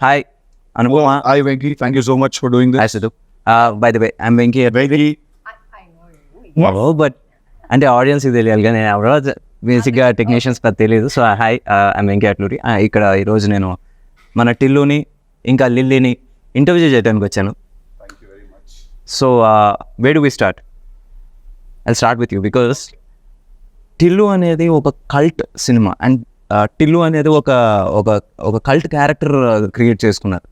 Hi, Anupama. Hi, Venki. Thank you so much for doing this. Hi, Siddhu. By the way, I'm Venki. Venki. But అంటే audience ఇది తెలియాలి కానీ నేను ఎవరో బేసిక్గా టెక్నీషియన్స్ పెద్ద తెలియదు. So hi, I'm Venky Atluri. ఇక్కడ ఈరోజు నేను మన టిల్లుని ఇంకా లిల్లీని ఇంటర్వ్యూ చేయడానికి వచ్చాను. So where do we start? I start with you because Tillu అనేది ఒక కల్ట్ సినిమా అండ్ టిల్లు అనేది ఒక కల్ట్ క్యారెక్టర్ క్రియేట్ చేసుకున్నారు.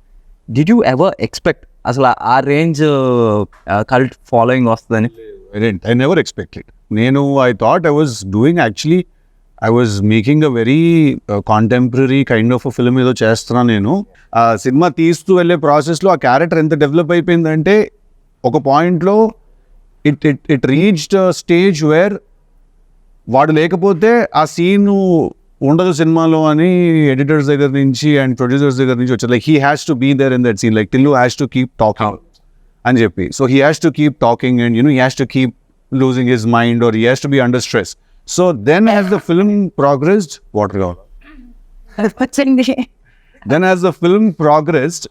డిడ్ యూ ఎవర్ ఎక్స్పెక్ట్ అసలు ఆ రేంజ్ కల్ట్ ఫాలోయింగ్ వస్తుందని? I never expected. I thought I was doing actually, I was making a very contemporary kind of a film ఏదో చేస్తున్నా నేను. ఆ సినిమా తీస్తూ వెళ్ళే ప్రాసెస్లో ఆ క్యారెక్టర్ ఎంత డెవలప్ అయిపోయిందంటే ఒక పాయింట్లో ఇట్ రీచ్డ్ స్టేజ్ వేర్ వాడు లేకపోతే ఆ సీన్ ఉండదు సినిమాలో అని ఎడిటర్స్ దగ్గర నుంచి అండ్ ప్రొడ్యూసర్స్ దగ్గర నుంచి వచ్చారు. Like he has to be there in that scene, like Tillu has to keep talking అని చెప్పి. So he has to keep talking and he has to keep losing his mind or he has to be under stress. So then as the film progressed, then as the film progressed,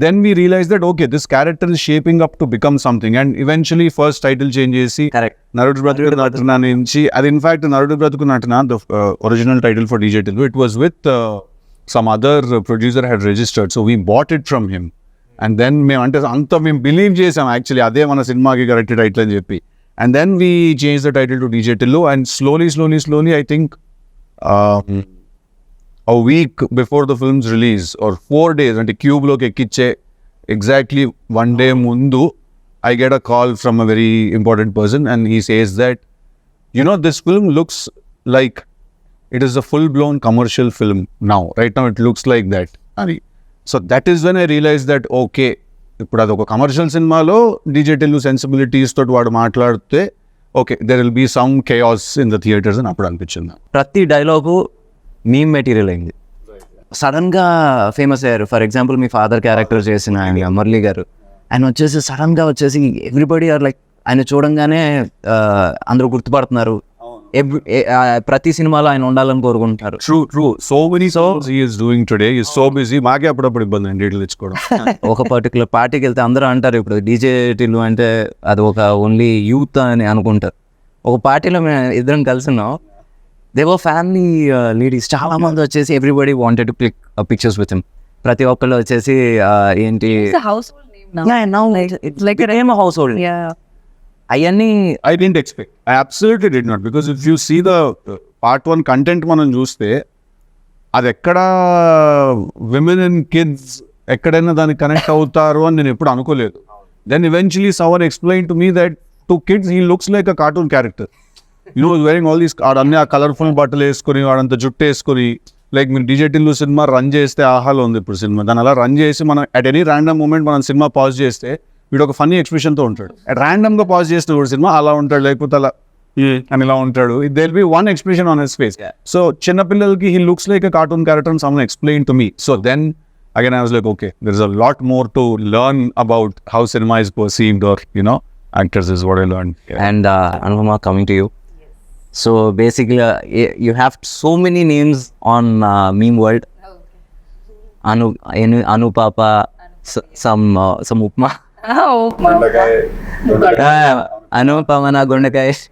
then we realized that okay, this character is shaping up to become something, and eventually first title change chesi Narudu Bratuku Natana nunchi adi in fact Narudu Bratuku Natana the original title for DJ Tillu, it was with some other producer had registered, so we bought it from him and then మేము అంటే అంత మేము believe చేసాం actually అదే మన సినిమాకి correct title అని చెప్పి. And then we changed the title to DJ Tillu, and slowly, I think a week before the film's release, or 4 days, and Cube lo ekkiche exactly 1 day mundu, I get a call from a very important person, and he says that, this film looks like it is a full-blown commercial film now. Right now, it looks like that. So that is when I realized that, okay, ఇప్పుడు అది ఒక commercial సినిమాలో DJ Tillu sensibilities తోటి వాడు మాట్లాడితే okay there will be some chaos in the theatres అని అప్పుడు అనిపించింది. ప్రతి డైలాగు మీమ్ మెటీరియల్ అయింది, సడన్గా ఫేమస్ అయ్యారు. For example me father character చేసిన ఆయన మురళి గారు, ఆయన వచ్చేసి సడన్గా వచ్చేసి ఎవ్రీబడి ఆర్ లైక్ ఆయన చూడంగానే అందరూ గుర్తుపడుతున్నారు. ప్రతి సినిమాలో ఆయన ఉండాలని కోరుకుంటారు. True so many songs he is doing today, he is so busy. మాకే అప్పుడప్పుడు ఇబ్బంది అండి డీటెయిల్ తెచ్చుకోవడం. ఒక పర్టికులర్ పార్టీకి వెళ్తే అందరూ అంటారు ఇప్పుడు డీజే టిల్లు అంటే అది ఒక ఓన్లీ యూత్ అని అనుకుంటారు. ఒక పార్టీలో మేము ఇద్దరం కలిసినాం, దేవర్ ఫ్యామిలీ లేడీస్ చాలా మంది వచ్చేసి everybody wanted to click pictures with him. ప్రతి ఒక్కళ్ళు వచ్చేసి ఏంటి హౌస్ హోల్డ్ అవన్నీ I didn't expect. I absolutely did not, because if you see the part 1 content మనం చూస్తే అది ఎక్కడ విమెన్ అండ్ కిడ్స్ ఎక్కడైనా దానికి కనెక్ట్ అవుతారు అని నేను ఎప్పుడు అనుకోలేదు. Then eventually someone explained to me that to kids he looks like a cartoon character. Wearing all these అన్ని ఆ కలర్ఫుల్ బట్టలు వేసుకొని వాడంత జుట్టు వేసుకొని, లైక్ మీరు డీజే టిల్లు సినిమా రన్ చేస్తే ఆహాలో ఉంది ఇప్పుడు సినిమా, దాన్ని అలా రన్ చేసి మనం అట్ ఎనీ ర్యాండమ్ మూమెంట్ మనం సినిమా పాజ్ చేస్తే వీడు ఒక ఫన్నీ ఎక్స్ప్రెషన్తో ఉంటాడు. ర్యాండమ్గా పాజ్ చేస్తే కూడా సినిమా అలా ఉంటాడు, లేకపోతే అలా అని ఇలా ఉంటాడు. There be one expression on his face. So చిన్నపిల్లలకి he looks like a cartoon character and someone explain to me. So then again I was like okay, there is a lot more to learn about how cinema is perceived or actors is what I learn. And Anupama, coming to you. So basically you have so many names on meme world. Anupapa, some Upma. Anupama na Gondakai,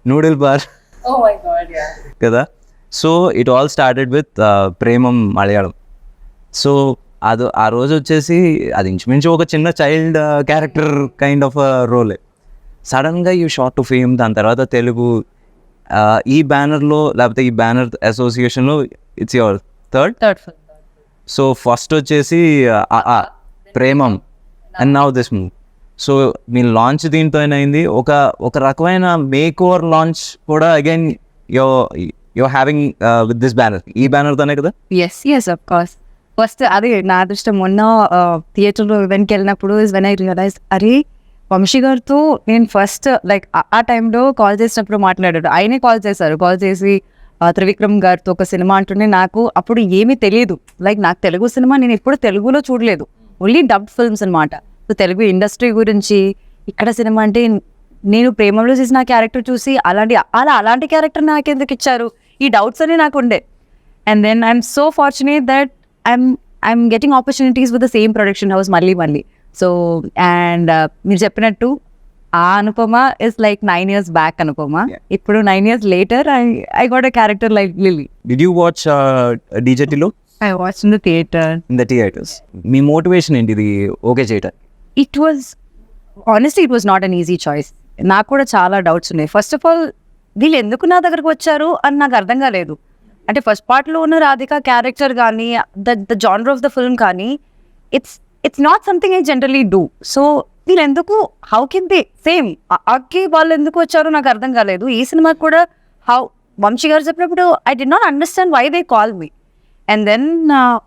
noodle bar. Oh my god, yeah. Kada. So it all started with Premam Malayalam. So అది ఆ రోజు వచ్చేసి అది ఇంచుమించు ఒక చిన్న child character kind of role. సడన్గా you shot to fame. దాని తర్వాత తెలుగు ఈ బ్యానర్లో లేకపోతే ఈ బ్యానర్ అసోసియేషన్లో it's your third. So first వచ్చేసి Premam and now this movie. So మీ లాంచ్ దీంతో అయింది. ఒక రకమైన మేక్ ఓవర్ లాంచ్ కూడా again you're having with this banner. ఈ బ్యానర్తోనే కదా? Yes of course. ఫస్ట్ అది నా అదృష్టం. మొన్న థియేటర్లో ఈవెంట్కి వెళ్ళినప్పుడు ఇస్ వెన్ ఐ రియలైజ్ అరే వంశీ గారితో నేను ఫస్ట్ లైక్ ఆ టైంలో కాల్ చేసినప్పుడు మాట్లాడాడు. ఆయనే కాల్ చేసి త్రివిక్రమ్ గారితో ఒక సినిమా అంటుండే. నాకు అప్పుడు ఏమీ తెలియదు, లైక్ నాకు తెలుగు సినిమా నేను ఎప్పుడు తెలుగులో చూడలేదు, ఓన్లీ డబ్డ్ ఫిల్మ్స్ అనమాట. సో తెలుగు ఇండస్ట్రీ గురించి ఇక్కడ సినిమా అంటే నేను ప్రేమలో చేసిన క్యారెక్టర్ చూసి అలాంటి క్యారెక్టర్ నాకెందుకు ఇచ్చారు, ఈ డౌట్స్ అనే నాకు ఉండే. And then I'm so fortunate that I'm I'm getting opportunities with the same production house మళ్ళీ. So and మీరు చెప్పినట్టు ఆ Anupama is like 9 years back Anupama. ఇప్పుడు 9 years later I got a character like Lily. Did you watch DJ Tillu? I watched in the theater. In the theaters. Me motivation ఏంటి ఇది okay చేయటం? It was honestly it was not an easy choice. నాకు కూడా చాలా doubts ఉన్నాయి. First of all వీళ్ళు ఎందుకు నా దగ్గరకు వచ్చారు అని నాకు అర్థం కాలేదు. అంటే ఫస్ట్ పార్ట్లో ఉన్న రాధిక క్యారెక్టర్ కానీ the genre of the film కానీ it's not something I generally do. So వీళ్ళు ఎందుకు హౌ కెన్ దే సేమ్ అక్కి వాళ్ళు ఎందుకు వచ్చారో నాకు అర్థం కాలేదు. ఈ సినిమాకి కూడా వంశీ గారు చెప్పినప్పుడు I did not understand why they call me. And then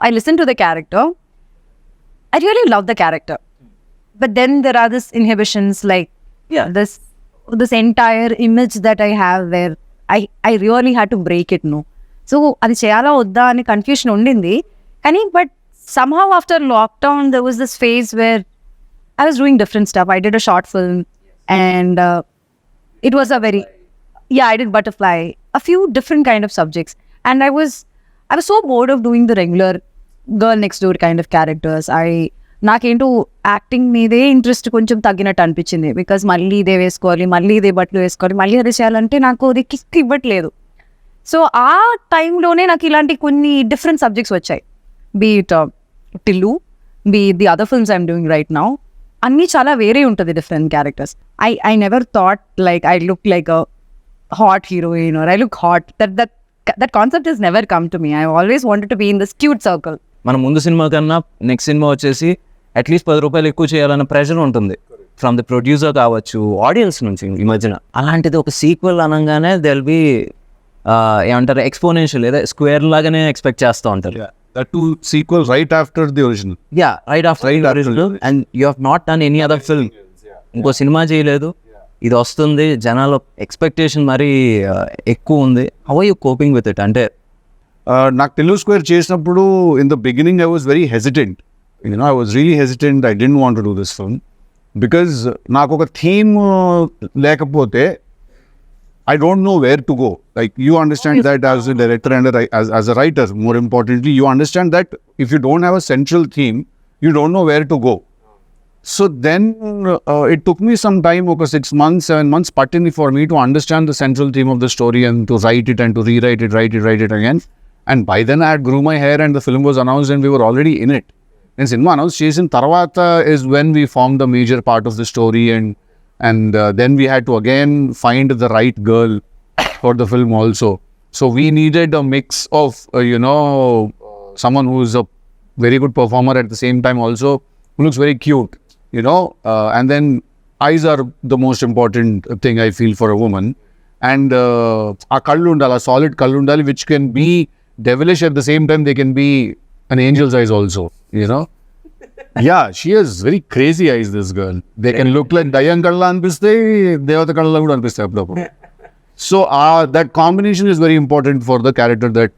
I listen to the character. I really love the character. But then there are these inhibitions like this entire image that I have where I really had to break it, no. So అది చేయాలా వద్దా అని confusion ఉండింది. కానీ but somehow after lockdown there was this phase where I was doing different stuff. I did a short film and it was a very I did Butterfly, a few different kind of subjects, and I was so bored of doing the regular girl next door kind of characters. నాకేంటో acting మీదే interest కొంచెం తగ్గినట్టు అనిపించింది. Because మళ్ళీ ఇదే వేసుకోవాలి, మళ్ళీ ఇదే బట్టలు వేసుకోవాలి, మళ్ళీ అదే చేయాలంటే నాకు అది కిక్ ఇవ్వట్లేదు. సో ఆ టైంలోనే నాకు ఇలాంటి కొన్ని డిఫరెంట్ సబ్జెక్ట్స్ వచ్చాయి. Be it Tillu, be the other films I'm doing right now. అన్నీ చాలా వేరే ఉంటుంది different characters. I never thought like I look like a hot heroine or I look hot. That concept is never come to me. I always wanted to be in this cute circle. మన ముందు cinema కన్నా next cinema వచ్చేసి at least 10 రూపాయలు ఎక్కువ చేయాలన్న pressure ఉంటుంది from the producer కావచ్చు, audience నుంచి ఈ మధ్యన. అలాంటిది ఒక సీక్వెల్ అనగానే దెల్ బి ఏమంటారు ఎక్స్పోనెన్షియల్ లేదా స్క్వేర్ లాగానే ఎక్స్పెక్ట్ చేస్తూ ఉంటారు. That two sequel right after the original. Yeah, right after the original. And you have not done any other film. ఇంకో సినిమా చేయలేదు, ఇది వస్తుంది, జనాల ఎక్స్పెక్టేషన్ మరీ ఎక్కువ ఉంది. How are you coping with it? అంటే నాకు తెలుగు స్క్వేర్ చేసినప్పుడు in the beginning I was very hesitant. I was really hesitant. I didn't want to do this film because నాకు ఒక థీమ్ లేకపోతే I don't know where to go. Like, you understand that as a director and as a writer, more importantly, you understand that if you don't have a central theme, you don't know where to go. So then it took me some time, okay, 6 months, 7 months, pattini for me to understand the central theme of the story and to write it and to rewrite it, write it again. And by then I had grew my hair and the film was announced and we were already in it. And cinema announced చేసిన తర్వాత is when we formed the major part of the story and then we had to again find the right girl for the film also. So we needed a mix of someone who is a very good performer at the same time also who looks very cute, and then eyes are the most important thing I feel for a woman. And a kallu undala, solid kallu undali, which can be devilish at the same time they can be an angel's eyes also, Yeah, she has very crazy eyes, this girl. They can look like Dayan Kalla anpiste, Devata Kalla kuda anpiste appudu. So that combination is very important for the character that,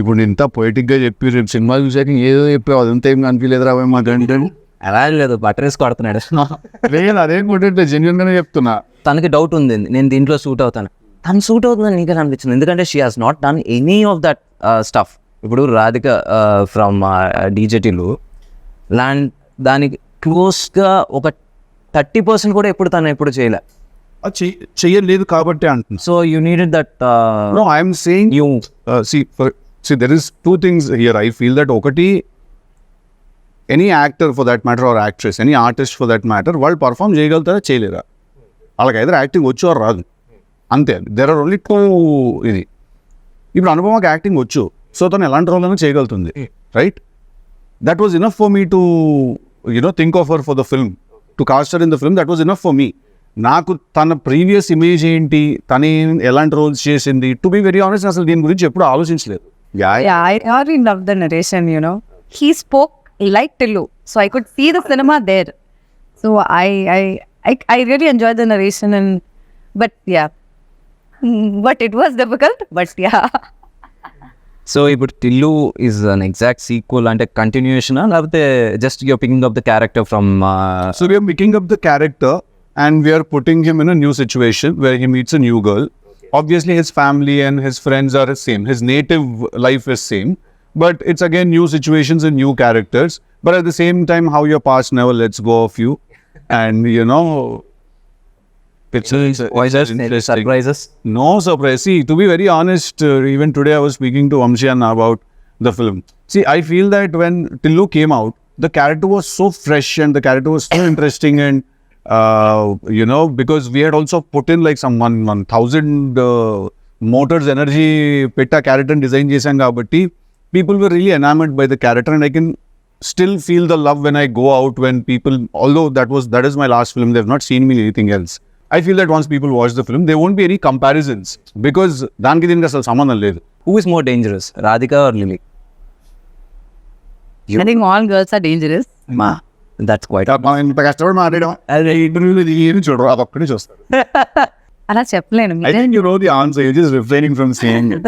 ఇప్పుడు ఇంత పొయిటిక్గా చెప్పి రేపు cinema చూసాక ఏదో చెప్పావు అదంతా ఏం కనిపించలేదురా మా గంట. అలా లేదు, బటర్ వేసి కొడుతున్నాడు. లేదు, అదేం కొట్టే జెన్యున్గానే చెప్తున్నా. తనకి డౌట్ ఉంది, నేను దీంట్లో సూట్ అవుతాను. తను సూట్ అవుతుందని నీకే అనిపించింది, ఎందుకంటే she has not done any of that stuff. ఇప్పుడు రాధిక ఫ్రమ్ డీజేటీలు దానికి క్లోజ్గా ఒక 30% కూడా తను చేయలే. చెయ్యలేదు కాబట్టి అంటున్నా. So you needed that. No, I'm saying you see there is two things here. I feel that ఒకటి, any actor for that matter or actress, any artist for that matter, వాళ్ళు పర్ఫామ్ చేయగలుగుతారా చేయలేరా? వాళ్ళకి either యాక్టింగ్ వచ్చు or రాదు, అంతే. There are only two. ఇది ఇప్పుడు అనుపమకి యాక్టింగ్ వచ్చు, సో తను ఎలాంటి రోల్ అయినా చేయగలుగుతుంది, right? That was enough for me to think of her for the film, to cast her in the film. That was enough for me. నాకు తన previous image ఏంటి, తను ఎలాంటి రోల్స్ చేసింది, టు బి వెరీ ఆనెస్ట్ అసలు దీని గురించి ఎప్పుడు ఆలోచించలేదు. I really love the narration, He spoke like Tillu, so I could see the cinema there. So I really enjoyed the narration, but it was difficult, but so ఇప్పుడు Tillu is an exact sequel, అంటే కంటిన్యూషనా లేకపోతే just you're picking up the character from? So we are picking up the character and we are putting him in a new situation where he meets a new girl. Obviously his family and his friends are the same, his native life is same, but it's again new situations and new characters. But at the same time, how your past never lets go of you, and you know, it's interesting. Surprises. No surprise. See, to be very honest, even today I was speaking to Vamshi Anna about the film. See, I feel that when Tillu came out, the character was so fresh and the character was so interesting, and you know, because we had also put in like some 1,000 motors energy petta character design chesam kabatti people were really enamored by the character, and I can still feel the love when I go out, when people, although that is my last film, they have not seen me in anything else. I feel that once people watch the film, there won't be any comparisons, because daniki diniki asalu sambandham ledhu. Who is more dangerous, Radhika or Lily? I think all girls are dangerous. That's quite. మనం ఇంత కష్టపడి మాట్లాడడం అదే ఇంటర్వ్యూలో ఏమి చూడరు, అదొక్కడే చూస్తారు. అలా చెప్పలేను. I think you know the answer, you're just refraining from saying it.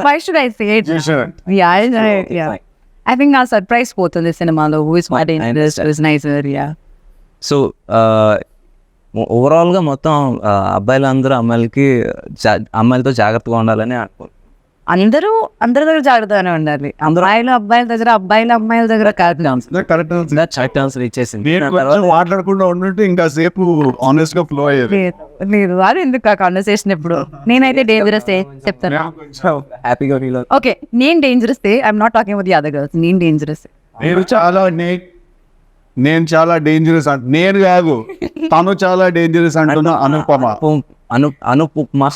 Why should I say it? You should. Yeah. I think our surprise పోతుంది సినిమాలో. Who is more dangerous? Who is nicer? Yeah. So ఓవరాల్గా మొత్తం అబ్బాయిలందరూ అమ్మాయిలతో జాగ్రత్తగా ఉండాలని అనుకుంటున్నాను. అందరి దగ్గర జాగ్రత్తగానే ఉండాలి. అబ్బాయిల దగ్గర అమ్మాయిల దగ్గర కరెక్ట్ ఆన్సర్ ఇచ్చేసింది. మాట్లాడకుండా ఉన్నట్టు ఇంకా సేపు ఆనెస్ట్ గా ఫ్లో అయ్యేది. లేదు అది ఎందుకు ఆ కాన్వర్సేషన్ ఇప్పుడు. నేనైతే డేంజరస్ చెప్తాను. హ్యాపీగా ఫీల్ అవుతుంది. ఓకే, నేను dangerous. I'm not talking about the other girls. నేను డేంజరస్. నేను చాలా డేంజరస్ నేను కాదు, తను చాలా డేంజరస్ అంటున్నా. Anupama. Anupama.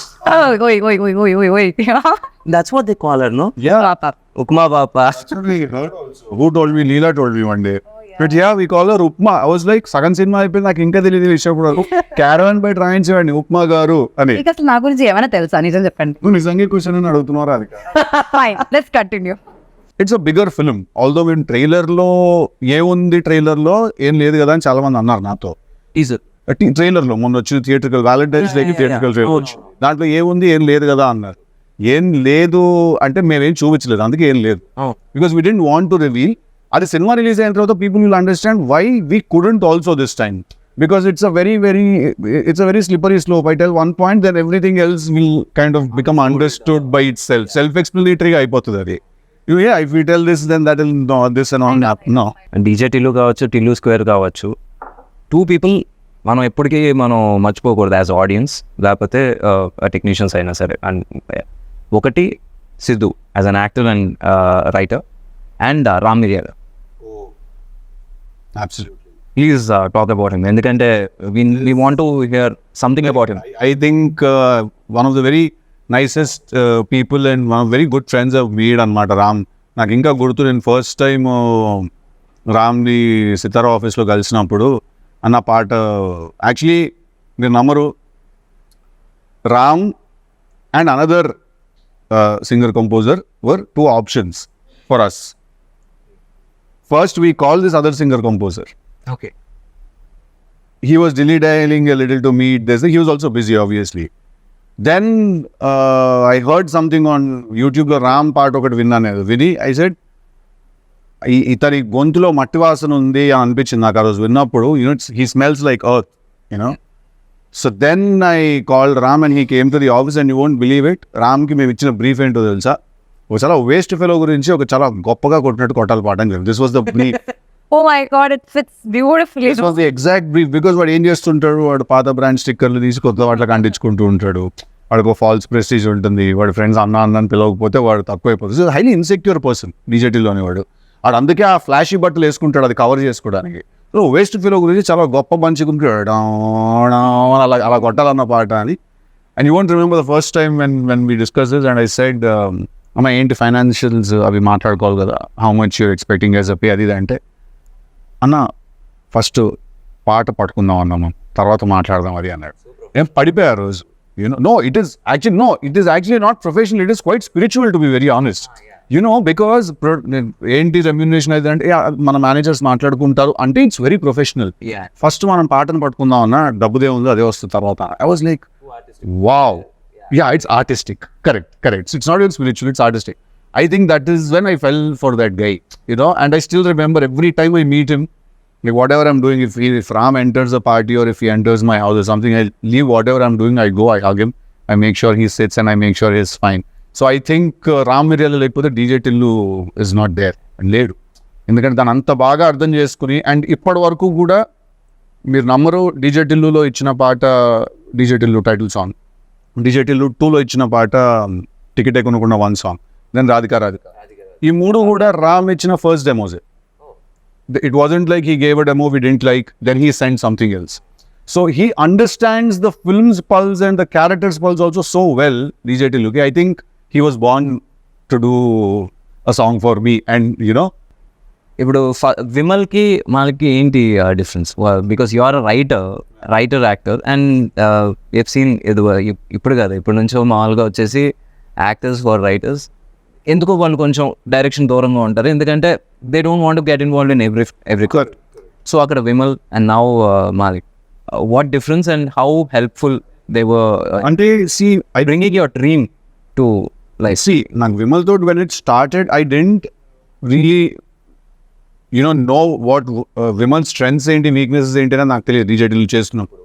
That's what they call her, no? Yeah. Upma Papa. Actually heard also. Who told me? Leela told me one day. But yeah, we call her Upma. I was like, సగం cinema అయిపోయింది, నాకు ఇంకా తెలియదు విషయం. Caravan by రాయించేవాడిని upma గారు అని. అసలు నా గురించి ఏమైనా తెలుసా? నిజం చెప్పండి. నువ్వు నిజంగా క్వశ్చన్ అని అడుగుతున్నారా? అది fine, let's continue. It's a bigger film. Although మేము ట్రైలర్లో ఏముంది, ట్రైలర్లో ఏం లేదు కదా అని చాలా మంది అన్నారు నాతో. ట్రైలర్లో మొన్న వచ్చిన థియేట్రికల్ వ్యాలంటైన్స్ డేకి థియేట్రికల్ ట్రైలర్, దాంట్లో ఏముంది ఏం లేదు కదా అన్నారు. ఏం లేదు అంటే మేమేం చూపించలేదు, అందుకే ఏం లేదు. Because we didn't want to reveal. అది సినిమా రిలీజ్ అయిన తర్వాత people will understand why we couldn't also this time, because it's a very slippery slope. I tell one point, then everything else will kind of become understood by itself ఎక్స్ప్లెనేటరీగా అయిపోతుంది అది. If we tell this, then that will no, this and all happen. No. DJ Tillu కావచ్చు, Tillu square కావచ్చు, 2 people మనం ఎప్పటికీ మనం మర్చిపోకూడదు as audience, లేకపోతే టెక్నీషియన్స్ అయినా సరే. అండ్ ఒకటి Siddhu as an actor and writer, and Ram మిరియాల. ప్లీజ్ టాక్ అబౌట్ హిమ్, ఎందుకంటే we want to hear something about him. I think one of the very nicest people and one of very good friends I've made అనమాట రామ్. నాకు ఇంకా గుర్తు, నేను first time రామ్ని సితారా ఆఫీస్లో కలిసినప్పుడు అన్న పాట, యాక్చువల్లీ మీరు నమ్మరు, Ram and another singer composer were 2 options for us. First we called this other singer composer. Okay. He was dilly-dallying a little to meet this. He was also busy obviously. Then I heard something on YouTube లో రామ్ పాట ఒకటి విన్నాను. విని I said, ఇతని గొంతులో మట్టి వాసన ఉంది అని అనిపించింది నాకు ఆ రోజు విన్నప్పుడు. He smells like earth, So then I called Ram and he came to the office, and you won't believe it, రామ్కి మేము ఇచ్చిన బ్రీఫ్ ఏంటో తెలుసా? ఒక చాలా వేస్ట్ ఫెలో గురించి ఒక చాలా గొప్పగా కొట్టినట్టు కొట్టాలి పాట అని. This was the brief. Oh my God, it fits beautifully. This was the exact brief, because వాడు ఏం చేస్తుంటాడు, వాడు పాత బ్రాండ్ స్టిక్కర్లు తీసి కొత్త వాటికి అంటించుకుంటూ ఉంటాడు. వాడికి ఒక ఫాల్స్ ప్రెస్టీజ్ ఉంటుంది, వాడి ఫ్రెండ్స్ అన్న అని పిలవకపోతే వాడు తక్కువైపోతుంది. హైలీ ఇన్సెక్యూర్ పర్సన్ డీజేటీలోని వాడు అందుకే ఆ ఫ్లాషీ బట్టలు వేసుకుంటాడు అది కవర్ చేసుకోవడానికి. సో వేస్ట్ ఫీలో గురించి చాలా గొప్ప పంచుకుంటాడు, అలా కొట్టాలన్న పాట అని. And you want remember the first time when we discuss this, and I said, అమ్మ ఏంటి ఫైనాన్షియల్స్ అవి మాట్లాడుకోవాలి కదా, how much you're expecting as a pay అది అంటే, అన్న ఫస్ట్ పాట పట్టుకుందాం అన్నాము, తర్వాత మాట్లాడదాం అది అన్నాడు. ఏం పడిపోయారు రోజు. It is actually not professional, it is quite spiritual, to be very honest. Because ఏంటి రెమ్యూనరేషన్ అయితే అంటే మన మేనేజర్స్ మాట్లాడుకుంటారు అంటే ఇట్స్ వెరీ ప్రొఫెషనల్. ఫస్ట్ మనం పాటను పట్టుకుందాం అన్న, డబ్బుదే ఉందో అదే వస్తుంది తర్వాత. I was like, wow, it's artistic. Correct. It's not even spiritual, it's artistic. I think that is when I fell for that guy, and I still remember every time I meet him, like whatever I'm doing, if Ram enters a party or if he enters my house or something, I leave whatever I'm doing, I go, I hug him, I make sure he sits and I make sure he's fine. So I think Ram Miryala లేకపోతే DJ Tillu is not there, లేడు. ఎందుకంటే దాన్ని అంత బాగా అర్థం చేసుకుని, and ఇప్పటి వరకు కూడా మీరు నమ్మరు, డీజే టిల్లులో ఇచ్చిన పాట DJ Tillu title song, DJ Tillu 2లో ఇచ్చిన పాట టికెట్ కొనుక్కున్న 1 సాంగ్, దెన్ రాధిక. ఈ 3 కూడా రామ్ ఇచ్చిన first డెమోసే. It wasn't like he gave a demo we didn't like, then he sent something else. So he understands the film's pulse and the character's pulse also so well, DJ Tilluki. I think he was born to do a song for me, and you know. ఇప్పుడు విమల్కి మనకి ఏంటి difference? Because you are writer actor and F scene ఇప్పుడు కదా, ఇప్పటి నుంచో మామూలుగా వచ్చేసి యాక్టర్స్ ఫర్ రైటర్స్ ఎందుకో వాళ్ళు కొంచెం డైరెక్షన్ దూరంగా ఉంటారు, ఎందుకంటే they don't want to get involved in every. So అక్కడ Vimal and now Malik, what difference and how helpful they were అంటే see, I bringing your dream to life? see, నాకు విమల్ తో when it started I didn't really know what Vimal strengths ఏంటి, weaknesses ఏంటి అని నాకు తెలియదు DJ Tillu చేస్తున్నప్పుడు.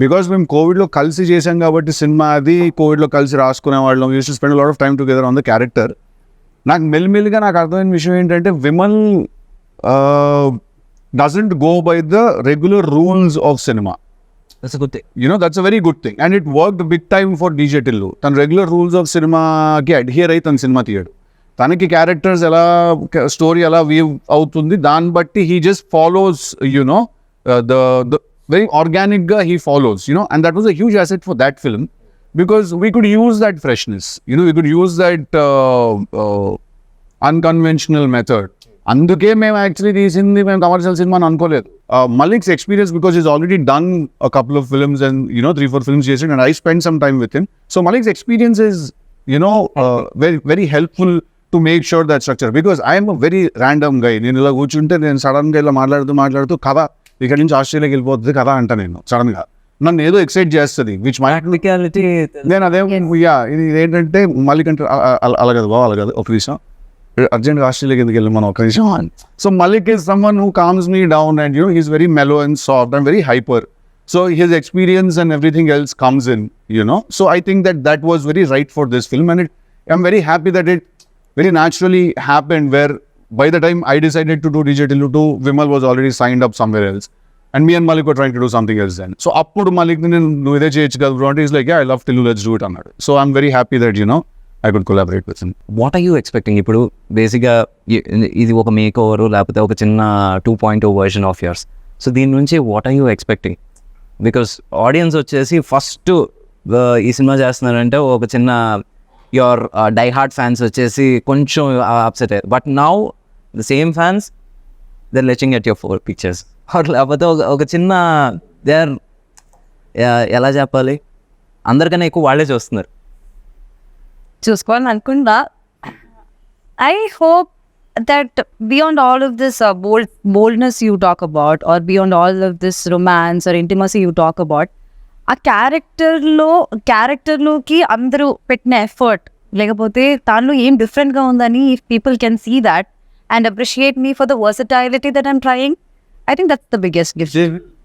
బికాస్ మేము కోవిడ్లో కలిసి చేసాం కాబట్టి సినిమా, అది కోవిడ్లో కలిసి రాసుకునే వాళ్ళం, use to spend lot of time together on the character. నాకు మెల్లిమెల్లిగా నాకు అర్థమైన విషయం ఏంటంటే Vimal doesn't go by the regular rules of cinema. That's a good thing. That's a very good thing, and it worked big time for DJ Tillu. తన regular rules of సినిమాకి adhere అయి తన సినిమా తీయడు. తనకి క్యారెక్టర్స్ ఎలా, story ఎలా weave అవుతుంది దాన్ని బట్టి he just follows the very organic గా he follows, and that was a huge asset for that film, because we could use that freshness, we could use that unconventional method. అందుకే మేము actually తీసింది మేము commercial cinema అని అనుకోలేదు. Malik's experience, because is already done a couple of films and 3-4 films చేసాడు, and I spend some time with him. So Malik's experience is very very helpful to make sure that structure, because I am a very random guy. నేను ఇలా కూర్చుంటే నేను సడన్గా ఇలా మాట్లాడుతూ కథ ఇక్కడ నుంచి ఆస్ట్రేలియాకి వెళ్ళిపోతుంది కదా అంట, నేను సడన్గా నన్ను ఏదో ఎక్సైట్ చేస్తుంది, విచ్ మై Technicality. నేను అదే ఇది ఏంటంటే మలిక్ అంటే అలా కదా బాగా, అలా కదా, ఒక నిమిషం అర్జెంట్గా ఆస్ట్రేలియాకి ఎందుకు వెళ్ళి మనం ఒక నిమిషం. So Malik is someone who calms me down, and he's very mellow and soft and very hyper. So his experience and everything else comes in, So I think that was very right for this film, and I'm very happy that it very naturally happened, where by the time I decided to do DJ Tillu 2, Vimal was already signed up somewhere else, and me and Malik were trying to do something else then. So appudu Malik nu ide cheyochu kada bro, he's like, yeah, I love Tillu, let's do it annadu. So I'm very happy that I could collaborate with him. What are you expecting? ఇప్పుడు బేసిక్గా ఇది ఒక make over లేకపోతే ఒక చిన్న 2.0 version of yours. So దీని నుంచి what are you expecting? Because audience వచ్చేసి ఫస్ట్ ఈ సినిమా చేస్తున్నారంటే ఒక చిన్న యువర్ డై హార్ట్ ఫ్యాన్స్ వచ్చేసి కొంచెం అప్సెట్ అయ్యారు, but now the same fans they latching at your 4 pictures. లేకపోతే ఒక చిన్న దే ఆర్, ఎలా చెప్పాలి, అందరికన్నా ఎక్కువ వాళ్ళే చూస్తున్నారు. చూసుకోవాలని అనుకుంటా. I hope that beyond all of this boldness you talk about, or beyond all of this romance or intimacy you talk about, ఆ క్యారెక్టర్లోకి అందరూ పెట్టిన ఎఫర్ట్, లేకపోతే దానిలో ఏం డిఫరెంట్గా ఉందని if people can see that and appreciate me for the versatility that I'm trying, I think that's the biggest gift.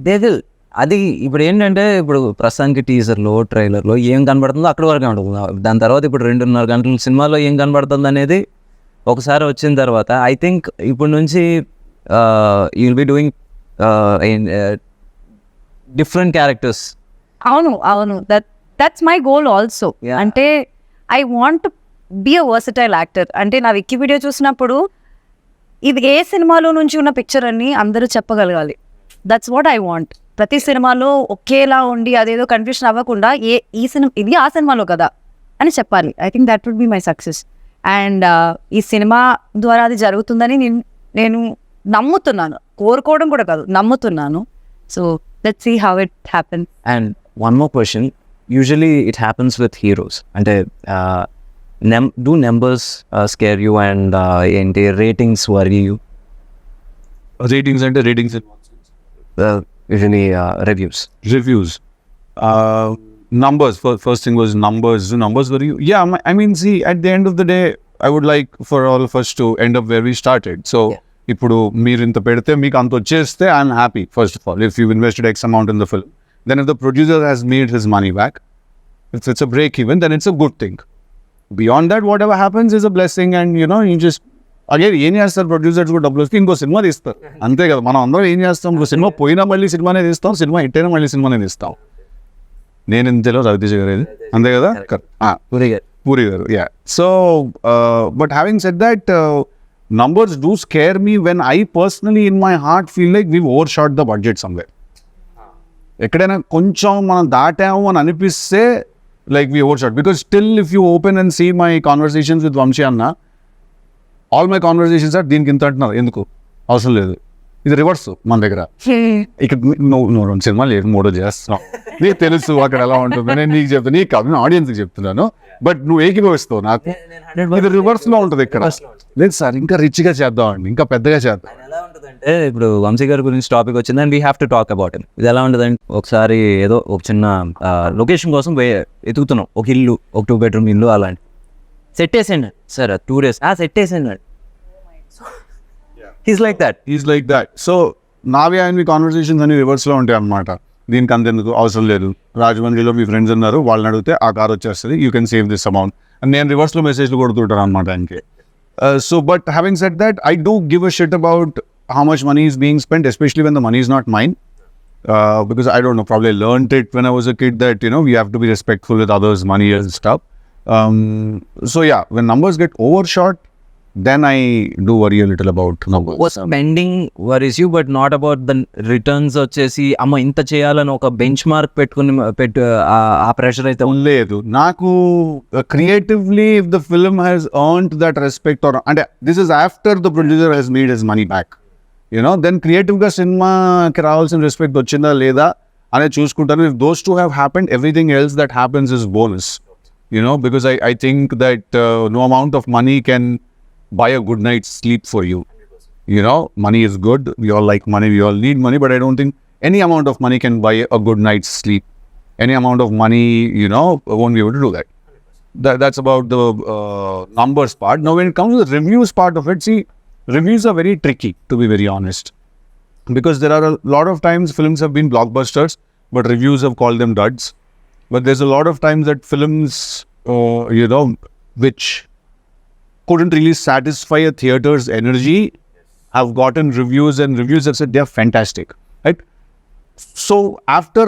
They will. అది ఇప్పుడు ఏంటంటే, ఇప్పుడు ప్రస్తుతానికి టీజర్లో ట్రైలర్లో ఏం కనబడుతుందో అక్కడి వరకే ఉంటుంది. దాని తర్వాత ఇప్పుడు 2.5 గంటల సినిమాలో ఏం కనబడుతుంది అనేది ఒకసారి వచ్చిన తర్వాత ఐ థింక్ ఇప్పుడు నుంచి you will be doing different characters. అవును దట్స్ మై గోల్ ఆల్సో. అంటే I want be a versatile actor. అంటే నా వికీపీడియా చూసినప్పుడు ఇది ఏ సినిమాలో నుంచి ఉన్న పిక్చర్ అని అందరూ చెప్పగలగాలి. That's what I want. ప్రతి సినిమాలో ఒకేలా ఉండి అదేదో కన్ఫ్యూషన్ అవ్వకుండా ఈ సినిమా ఇది ఆ సినిమాలో కదా అని చెప్పాలి. I think that would be my success. అండ్ ఈ సినిమా ద్వారా అది జరుగుతుందని నేను నమ్ముతున్నాను, కోరుకోవడం కూడా కాదు, నమ్ముతున్నాను. So let's see how it happens. And one more question, usually it happens with heroes. అంటే do numbers scare you and ఏంటి రేటింగ్స్ వరీ యూ? రేటింగ్స్ అంటే ratings usually reviews. Numbers, first thing was numbers were you? Yeah, I mean, see, at the end of the day, I would like for all of us to end up where we started. So, ఇప్పుడు మీరు ఇంత పెడితే మీకు అంత వచ్చేస్తే I'm happy. First of all, if you invested X amount in the film, then if the producer has made his money back, if it's a break even, then it's a good thing. Beyond that what ever happens is a blessing and you just again ఏం చేస్తారు producers కూడా డబ్బులు వస్తే ఇంకో cinema తీస్తారు అంతే కదా. మనం అందరం ఏం చేస్తాం, ఇంకో సినిమా పోయినా మళ్ళీ సినిమానే తీస్తాం, సినిమా హిట్ అయినా మళ్ళీ సినిమానే తీస్తాం. నేను ఇంతలో రవితేజ గారు అంతే కదా, పూరి గారు yeah. So but having said that numbers do scare me when I personally in my heart feel like we've overshot the budget somewhere. ఎక్కడైనా కొంచెం మనం దాటాము అని అనిపిస్తే like we overshot, because still if you open and see my conversations with Vamshi Anna, all my conversations are దీనికి ఇంత అంటున్నారు, ఎందుకు అవసరం లేదు. ఇది రివర్స్ మన దగ్గర. ఇక్కడ నువ్వు సినిమా లేదు, 3 చేస్తున్నావు, నీకు తెలుసు అక్కడ ఎలా ఉంటుంది. నేను నీకు చెప్తాను, నీకు కాదు, నేను ఆడియన్స్కి చెప్తున్నాను, బట్ నువ్వు ఏకీభవిస్తావు నాకు. ఇది రివర్స్లో ఉంటుంది ఇక్కడ. లేదు సార్, ఇంకా రిచ్గా చేద్దాం అండి, ఇంకా పెద్దగా చేద్దాం. ఎలా ఉంటుందంటే ఇప్పుడు వంశీ గారి గురించి టాపిక్ వచ్చింది and we have to talk about it. ఇది ఎలా ఉంటుందంటే ఒకసారి ఏదో ఒక చిన్న లొకేషన్ కోసం ఎతుకుతున్నాం, ఒక ఇల్లు, ఒక 2 bedroom ఇల్లు అలాంటి. సెట్ వేసేయండి సార్, 2 days సెట్ వేసేయండి. He's like that. సో నావి ఆయన కాన్వర్సేషన్స్ అన్ని రివర్స్లో ఉంటాయి అన్నమాట. దీనికి అంతెందుకు, అవసరం లేదు, రాజమండ్రిలో మీ ఫ్రెండ్స్ ఉన్నారు, వాళ్ళని అడిగితే ఆ కార్ వచ్చేస్తుంది, you can save this amount అని నేను రివర్స్లో మెసేజ్లు కొడుతుంటాను అనమాట ఆయనకి. So but having said that, I do give a shit about how much money is being spent, especially when the money is not mine, because I don't know, probably I learned it when I was a kid that we have to be respectful with others' money and stuff. So yeah, when numbers get overshot, then I do worry a little about numbers. Spending worries you, but not about the returns. వచ్చేసి అమ్మ ఇంత చేయాలని ఒక bench mark పెట్టుకుని ఆ pressure అయితే లేదు నాకు. Creatively, if the film has earned that respect, or and this is after the producer has made his money back, then creative గా సినిమాకి రావాల్సిన రెస్పెక్ట్ వచ్చిందా లేదా అనేది చూసుకుంటాను. If those two have happened, everything else that happens is bonus, because I think that no amount of money can buy a good night's sleep for you. Money is good, we all like money, we all need money, but I don't think any amount of money can buy a good night's sleep. Any amount of money won't be able to do that. That's about the numbers part. Now when it comes to the reviews part of it, see, reviews are very tricky, to be very honest, because there are a lot of times films have been blockbusters but reviews have called them duds. But there's a lot of times that films which couldn't really satisfy a theater's energy have gotten reviews, and reviews have said they are fantastic, right? So after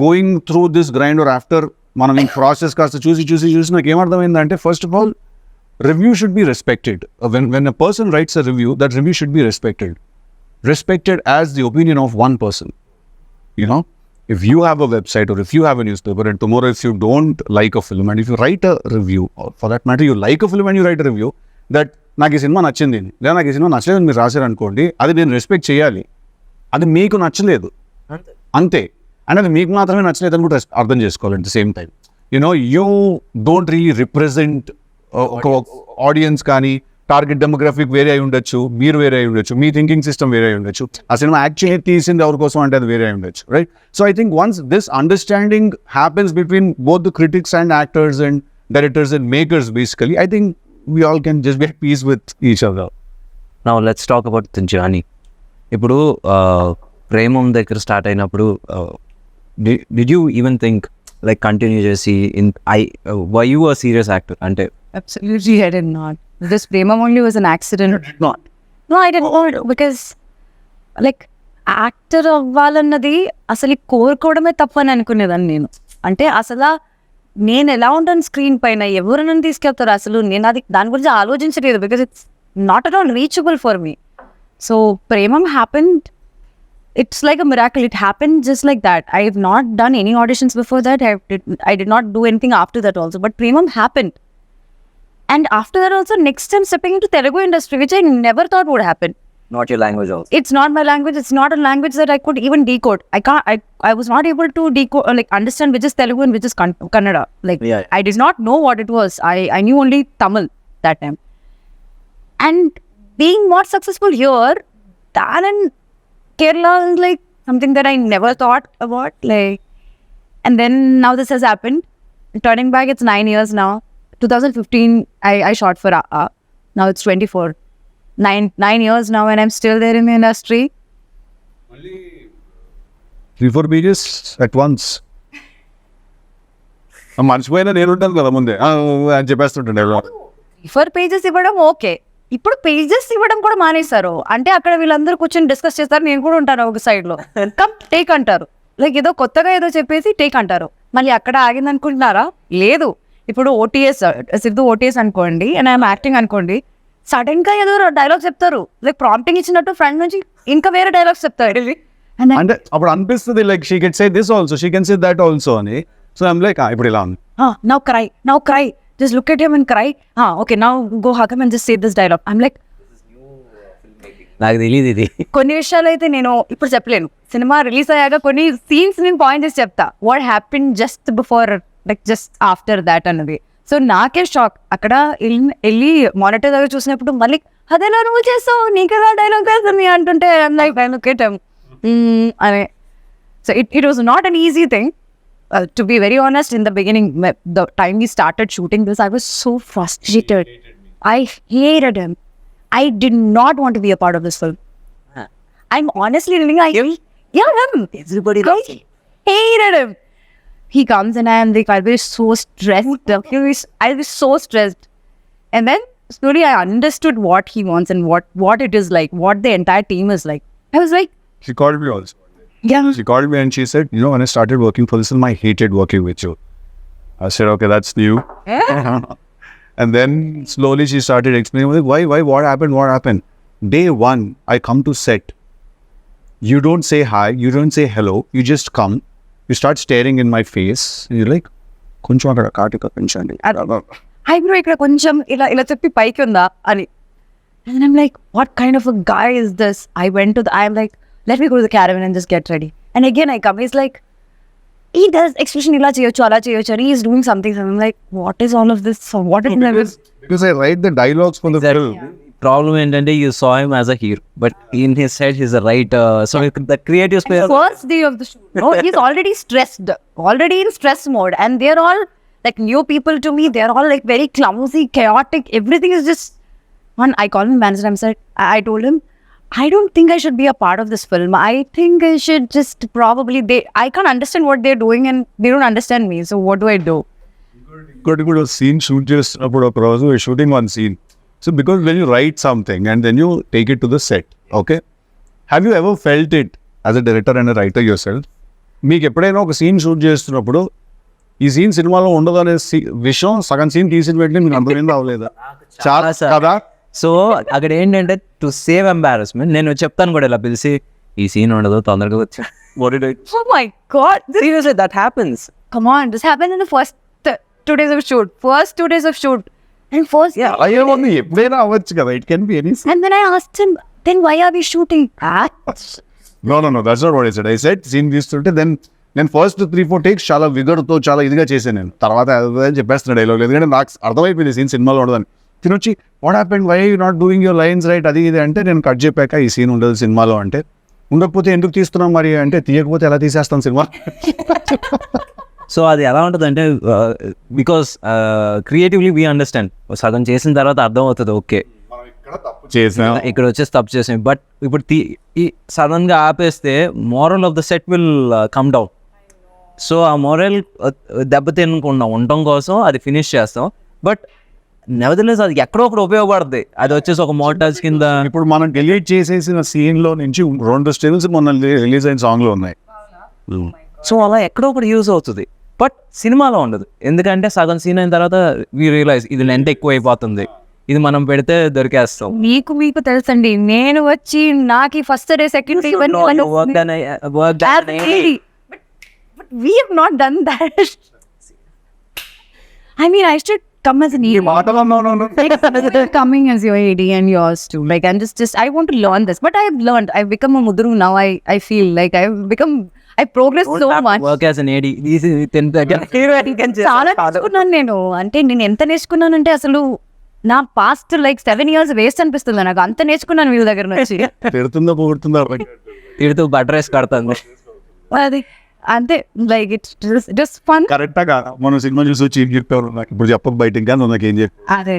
going through this grind, or after మనం ఈ process కాస్త చూసి నాకు ఏమర్థమైందంటే, first of all review should be respected. When a person writes a review, that review should be respected as the opinion of one person. If you have a website or if you have a newspaper, and tomorrow if you don't like a film and if you write a review, or for that matter you like a film and you write a review that నాకు ఈ cinema నచ్చింది లేదా నాకు ఈ cinema నచ్చలేదు మీరు రాశారు అనుకోండి, అది నేను రెస్పెక్ట్ చేయాలి. అది మీకు నచ్చలేదు అంతే, అండ్ అది మీకు మాత్రమే నచ్చలేదు అని కూడా అర్థం చేసుకోవాలి. At the same time you don't really represent ఒక ఆడియన్స్, కానీ టార్గెట్ డెమోగ్రఫిక్ వేరే అయి ఉండొచ్చు, మీరు వేరే అయి ఉండొచ్చు, మీ థింకింగ్ సిస్టమ్ వేరే అయి ఉండొచ్చు, ఆ సినిమా యాక్చువల్లీ తీసింది ఎవరి కోసం అంటే అది వేరే అయి ఉండొచ్చు, right? So I think once this understanding happens between both the critics and actors and directors and makers, basically I think we all can just be at peace with each other. Now let's talk about the journey. ఇప్పుడు ప్రేమం దగ్గర start అయినప్పుడు did you even think like continue చేసి were you a serious actor? అంటే Absolutely, I did not. This Premam only was an accident. You did not? No, I did not, because like actor అవ్వాలన్నది అసలు కోరుకోవడమే తప్పని అనుకునేదాన్ని నేను. అంటే అసలు నేను ఎలా ఉంటాను స్క్రీన్ పైన, ఎవరు నన్ను తీసుకెళ్తారు, అసలు నేను అది దాని గురించి ఆలోచించలేదు, because it's not at all reachable for me. So Premam happened, it's like a miracle. It happened just like that. I have not done any auditions before that. I did not do anything after that also. But Premam happened. And after that also, next time stepping into Telugu industry, which I never thought would happen. not your language also. It's not my language. It's not a language that I could even decode. I was not able to decode, like understand which is Telugu and which is Kannada. Like I did not know what it was. I knew only Tamil that time. And being more successful here than in Kerala is like something that I never thought about. Like, and then now this has happened. Turning back, it's 9 years now. 2015, I shot for now it's 24. 9 years now, and I'm still there in the industry. Only 3-4 pages at once. మర్చిపోయినా నేను ఉంటాను కదా ముందే అని చెప్పేస్తుంటాడు. 4 pages ఇవ్వడం okay, ఇప్పుడు pages ఇవ్వడం కూడా మానేశారు. అంటే అక్కడ వీళ్ళందరూ కూర్చొని డిస్కస్ చేస్తారు, నేను కూడా ఉంటాను ఒక సైడ్ లో, కమ్ టేక్ అంటారు. లైక్ ఏదో కొత్తగా ఏదో చెప్పేసి టేక్ అంటారు. మళ్ళీ అక్కడ ఆగింది అనుకుంటున్నారా? లేదు. ఇప్పుడు ఓటీఎస్ సిద్ధు ఓటీఎస్ అనుకోండి, అండ్ ఐఎమ్ యాక్టింగ్ అనుకోండి, సడన్ గా ఏదో డైలాగ్ చెప్తారు, లైక్ ప్రాంప్టింగ్ ఇచ్చినట్టు ఫ్రంట్ నుంచి ఇంకా వేరే డైలాగ్స్ చెప్తారు. అంటే అప్పుడు అనిపిస్తుంది like she can say this also, she can say that also అని. సో ఐమ్ లైక్ ఇప్పుడు ఇలా ఉంది, now cry, just look at him and cry. Okay, now go hug him and just say this dialogue. I'm like, నాకు తెలియదు ఇది. కొన్ని విషయాలు అయితే నేను ఇప్పుడు చెప్పలేను. సినిమా రిలీజ్ అయ్యాక కొన్ని సీన్స్ నేను పాయింట్ చేసి చెప్తా, what happen just before, like just after that అన్నది. సో నాకే షాక్. అక్కడ వెళ్ళి మానిటర్ దగ్గర చూసినప్పుడు మళ్ళీ అదేలా నువ్వు చేస్తావు, నీకేదా డైలాగ్ తెలుస్తుంది అంటుంటే లైక్ అనే. So it was not an easy thing. To be very honest, in the beginning, the time we started shooting this, I was so frustrated. I hated him. I did not want to be a part of this film. I'm honestly telling you, him. Everybody loves him. Hated him. He comes and I am like, I'll be so stressed. I'll be so stressed. And then slowly I understood what he wants and what it is like, what the entire team is like. I was like, she called me also. Yeah. She called me and she said, when I started working for this film, I hated working with you. I said, okay, that's new. And then slowly she started explaining, like, why, what happened? Day one, I come to set. You don't say hi, you don't say hello, you just come. You start staring in my face. And you're like, కొంచెం అక్కడ కాటిక పెంచండి. Eyebrow ఇక్కడ కొంచెం ఇలా చెప్పి పైకి ఉందా అని. And I'm like, what kind of a guy is this? I'm like, let me go to the caravan and just get ready. And again I come, he's like, he does expression ila cheyochu ala cheyochu, and he is doing something. I'm like, what is all of this? So what is because I write the dialogues for the film. Problem ఏంటంటే you saw him as a hero, but in his head he's a writer. So the creative space. First day of the shoot, no, he's already stressed, already in stress mode, and they're all like new people to me. They're all like very clumsy, chaotic. Everything is just one. I called him manager. I told him, I don't think I should be a part of this film. I think I should just probably, I can't understand what they're doing and they don't understand me. So what do I do? Good scene shoot just about a shooting one scene. So because when you write something and then you take it to the set, okay? Have you ever felt it as a director and a writer yourself? మీకు ఎప్పుడైనా ఒక scene shoot చేస్తున్నప్పుడు ఈ scene సినిమాలో ఉండదు అనే విషయం సగం సీన్ తీసిన వెంటనే మీకు అర్థమైంది అవ్వలేదా? చాలా కదా. సో అక్కడ ఏంటంటే టు సేవ్ ఎంబారస్మెంట్ నేను చెప్తాను కూడా ఇలా పిలిచి ఈ సీన్ ఉండదు తొందరగా వచ్చా. Oh my God. Seriously, that happens. Come on, this happened in the first 2 days of shoot. First 2 days of shoot. And first, అయ్యేమో ఎప్పుడైనా అవ్వచ్చు కదా. It can be any scene. And then I asked him, then why are we shooting? No, that's not what I said. I said scene తీస్తుంటే నేను first 3-4 takes చాలా విగర్తో చాలా ఇదిగా చేశాను. నేను తర్వాత చెప్పేస్తున్నా డైలాగ్, ఎందుకంటే నాకు అర్థమైపోయింది సీన్ సినిమాలో ఉండదని. తినొచ్చి what happened, why you not doing your lines right, అది ఇది అంటే నేను కట్ చెప్పాక ఈ సీన్ ఉండదు సినిమాలో అంటే, ఉండకపోతే ఎందుకు తీస్తున్నాం మరి అంటే, తీయకపోతే ఎలా తీసేస్తాం సినిమా. సో అది ఎలా ఉంటుంది అంటే బికాస్ క్రియేటివ్లీ వీ అండర్స్టాండ్, సగం చేసిన తర్వాత అర్థం అవుతుంది ఓకే చేసాం ఇక్కడ వచ్చేసి తప్పు చేసాం. బట్ ఇప్పుడు సడన్గా ఆపేస్తే moral of the set will come down. So ఆ మోరల్ దెబ్బతినకుండా ఉండటం కోసం అది ఫినిష్ చేస్తాం. బట్ నెవర్దలెస్ అది ఎక్కడో ఒకటి ఉపయోగపడుతుంది. అది వచ్చేసి ఒక మోటార్స్ కింద. ఇప్పుడు మనం డిలీట్ చేసేసిన సీన్ లో నుంచి 2 స్టిల్స్ మొన్న రిలీజ్ అయిన సాంగ్ లో ఉన్నాయి. సో అలా ఎక్కడో ఒకటి యూజ్ అవుతుంది, బట్ సినిమాలో ఉండదు. ఎందుకంటే సగం సీన్ అయిన తర్వాత వీ రియలైజ్ ఇది లెంత్ ఎక్కువ అయిపోతుంది, ఇది మనం పెడితే దొరికేస్తాం. మీకు తెలుసండి, నేను వచ్చి నాకు first day second day we have not done that. I mean, I should come as an ED. Coming as your AD and yours too. Like, I'm just I want to learn this, but I've learned. I've become a mudru now. I feel like I progressed so much. Work as an AD. చాలా నేర్చుకున్నాను నేను. అంటే నేను ఎంత నేర్చుకున్నానంటే అసలు నా past like 7 years waste అనిపిస్తుంది నాకు. అంత నేర్చుకున్నాను వీళ్ళ దగ్గర నుంచి. తిడుతూ బటర్ రేస్ కడుతుంది అది అంతే. Like it's fun. కరెక్టా మనం సినిమా చూసి వచ్చి ఏం చెప్పారు నాకు ఇప్పుడు చెప్పక బయట ఇంకా నాకు ఏం చెప్పి అదే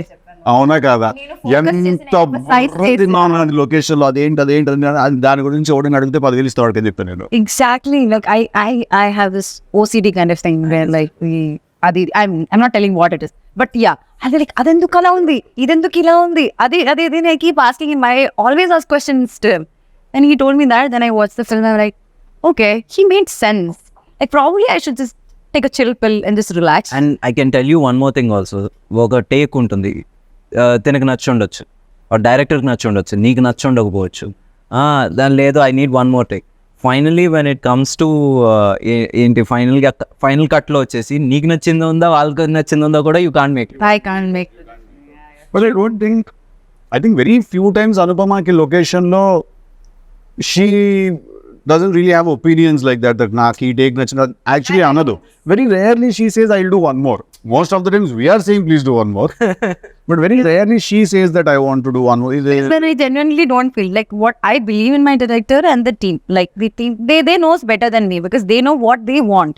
అవునా కాదా, ఎంత లొకేషన్ లో అదేంటి దాని గురించి ఎవడని అడిగితే 10,000 ఇస్తాడు అని చెప్పాను నేను. Exactly. Like I have this OCD kind of thing where like అది I'm not telling what it is, but yeah అది లైక్ అదెందుకు అలా ఉంది, ఇదెందుకు ఇలా ఉంది, అది అది ఇది I keep asking in my always ask questions to him, and he told me that. Then I watch the film, I like okay, he made sense. Like probably I should just take a chill pill and just relax. And I can tell you one more thing also. ఒక take ఉంటుంది, తనకు నచ్చి ఉండొచ్చు, డైరెక్టర్కి నచ్చి ఉండొచ్చు, నీకు నచ్చి ఉండకపోవచ్చు. దాని లేదు I need one more take. Finally when it comes to ఏంటి ఫైనల్ కట్లో వచ్చేసి నీకు నచ్చిందో ఉందా వాళ్ళకి నచ్చిందో ఉందా కూడా you can't make. I can't make it. But I think very few times Anupamaki location lo she doesn't really have opinions like that naaki take nachina actually another. Very rarely she says I'll do one more. Most of the times we are saying please do one more. But very rarely she says that I want to do one more. When I genuinely don't feel like what I believe in my director and the team, like the team, they knows better than me because they know what they want